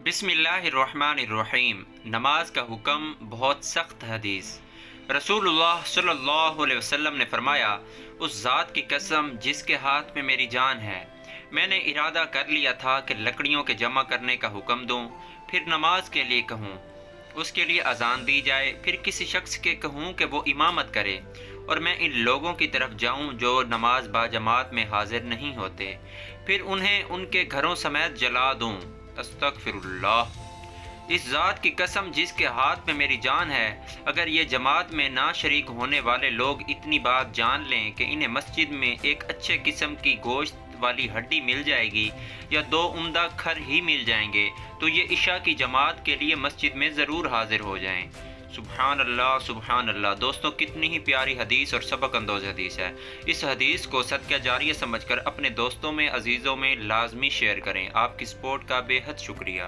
बिस्मिल्लाहिर्रहमानिर्रहीम। नमाज का हुक्म बहुत सख्त हदीस। रसूलुल्लाह सल्लल्लाहु अलैहि वसल्लम ने फरमाया, उस ज़ात की कसम जिसके हाथ में मेरी जान है, मैंने इरादा कर लिया था कि लकड़ियों के जमा करने का हुक्म दूं, फिर नमाज के लिए कहूं, उसके लिए अजान दी जाए, फिर किसी शख्स के कहूं कि वो इमामत करे, और मैं इन लोगों की तरफ जाऊं जो नमाज बाजमात में हाजिर नहीं होते, फिर उन्हें उनके घरों समेत जला दूं। अस्तगफिरुल्लाह। इस ज़ात की कसम जिसके हाथ में मेरी जान है, अगर ये जमात में ना शरीक होने वाले लोग इतनी बात जान लें कि इन्हें मस्जिद में एक अच्छे किस्म की गोश्त वाली हड्डी मिल जाएगी या दो उम्दा खर ही मिल जाएंगे, तो ये इशा की जमात के लिए मस्जिद में ज़रूर हाजिर हो जाएं। सुबहान अल्लाह, सुबहान अल्लाह। दोस्तों, कितनी ही प्यारी हदीस और सबक अंदोज हदीस है। इस हदीस को सदका जारिया समझकर अपने दोस्तों में, अजीज़ों में लाजमी शेयर करें। आपकी सपोर्ट का बेहद शुक्रिया।